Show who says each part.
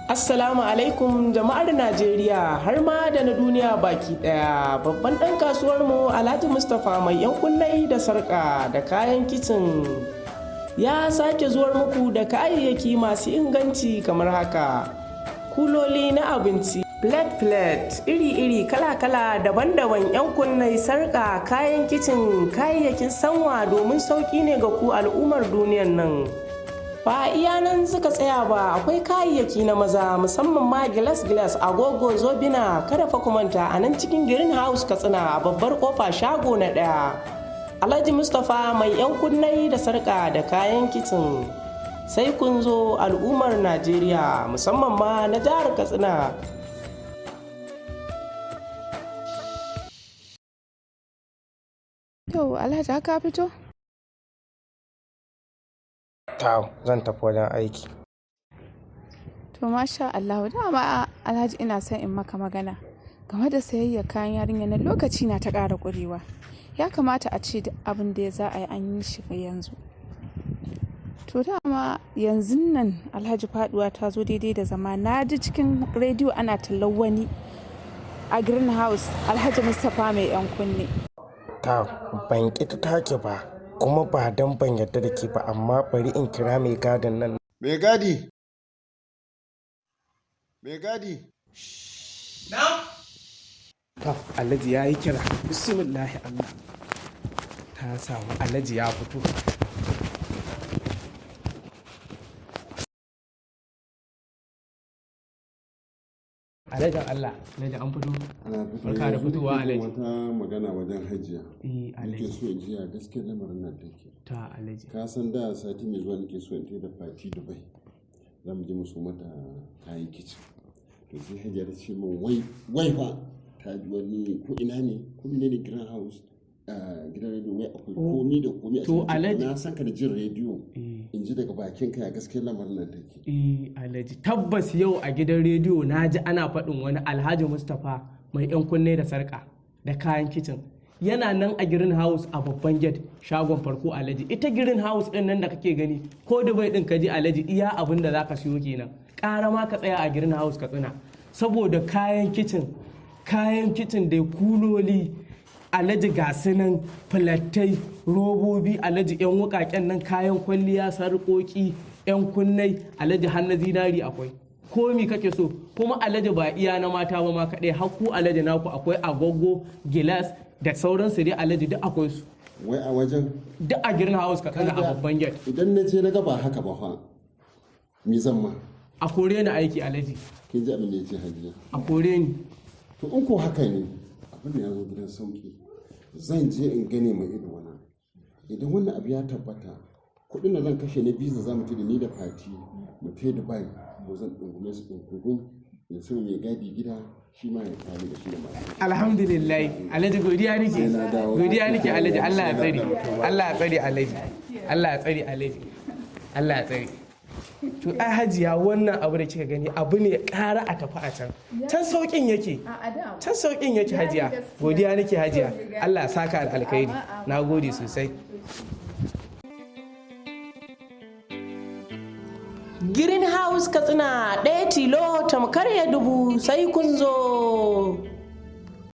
Speaker 1: Assalamu alaikum jama'ar Najeriya har ma da na duniya baki daya. Babban ɗan kasuwarmu Alhaji Mustafa mai yan kunnai da sarka da kayan kicin ya sake zuwar muku da kayayyaki masu inganci kamar haka: kuloli na abinci, plate iri-iri kala-kala daban-daban, yan kunnai, sarka, kayan kicin, kayayyakin sanwa domin sauƙi ne ga ku al'ummar duniyar nan. Ba iya nan suka tsaya ba, akwai kayayyaki na maza musamman ma gilas, agogo, zobina. Kada fa ku manta a nan cikin greenhouse Katsina a babbar kofa shago na 1 Alhaji Mustafa mai yan kunnai da sarka da kayan kicin. Sai kun zo al'ummar Najeriya musamman ma na jihar Katsina.
Speaker 2: To Alhaji haka fito?
Speaker 1: Zan tafi wajen aiki.
Speaker 2: To masha Allah, dama Alhaji ina son in maka magana game da sayayya kayan yarinya na lokaci na ta ƙara ƙurewa. Ya kamata a ce abin da za a yi an yi shi yanzu. To dama yanzu nan Alhaji faduwa ta zo daidai da zama. Na ji cikin rediyo ana tallar wani a greenhouse Alhaji Mustapha mai yan kunne.
Speaker 1: Ban ƙi ta take ba, kuma ba dan ban yarda da ke ba, amma bari in kira mai gadin nan.
Speaker 3: Mai gadi? Mai gadi?
Speaker 1: Alhaji ya yi kira. Bismillahi Allah. Ta samu Alhaji ya fito. Alhaji Allah, Alhaji an fito. Barka da fitowa Alhaji.
Speaker 3: Wata magana wajen hajiya.
Speaker 1: Alhaji.
Speaker 3: Nake so in ji a gaske lamarin nan take.
Speaker 1: Ta Alhaji.
Speaker 3: Ka san da sati mai zuwa nake so in tai da fati Dubai. Za mu je mu so mata kayan kicin. To sai hajiya ta ce min wai fa ta ji wani ko ina ne ko ne green house gidan rediyo wai akwai komi da komi a cikin. Na saka da jin rediyo in ji daga bakin ka ya gaske lamarin nan take.
Speaker 1: Alhaji tabbas yau a gidan rediyo na ji ana faɗin wani Alhaji Mustapha mai yan kunne da sarka da kayan kicin. Yana nan a green house a babban gate shagon farko Alhaji. Ita green house din nan da kake gani ko Dubai din ka je Alhaji iya abin da zaka siyo kenan. Ƙara ma ka tsaya a green house Katsina saboda kayan kicin da kuloli Alhaji ga nan filattai, robobi Alhaji, yan wukaken nan, kayan kwalliya, sarƙoƙi, yan kunnai Alhaji, har na zinari akwai. Komi kake so, kuma Alhaji ba iya na mata ba ma kaɗai, hakku Alhaji naku akwai agogo, gilas da sauransu dai Alhaji duk akwai su.
Speaker 3: Wai a wajen? Duk
Speaker 1: a green house Katsina a babban gate.
Speaker 3: Idan na je na ga ba haka ba fa, me zan ma?
Speaker 1: A kore ni aiki Alhaji.
Speaker 3: Kin ji abin da ya ce hajiya?
Speaker 1: A kore ni.
Speaker 3: To in ko haka ne, abin da ya zo gidan sauki. Zan je in gane mai ido wana. Idan wannan abu ya tabbata, kuɗin da zan kashe na visa za mu ci da ni da fati mu tai Dubai, ko zan dungume su dunkugun ya sai mai gadi gida shi ma ya kare da shi da mata.
Speaker 1: Alhamdulillah Alhaji, godiya nake Alhaji. Allah ya tsare Alhaji. Allah ya tsare Alhaji. Allah ya tsare. To ai hajiya wannan abu da kika gani abu ne ƙara a tafi a can sauƙin yake hajiya. Godiya nake hajiya. Allah ya saka alkhairi. Na gode sosai. Greenhouse Katsina ɗaya tilo tamkar ya dubu, sai kun zo.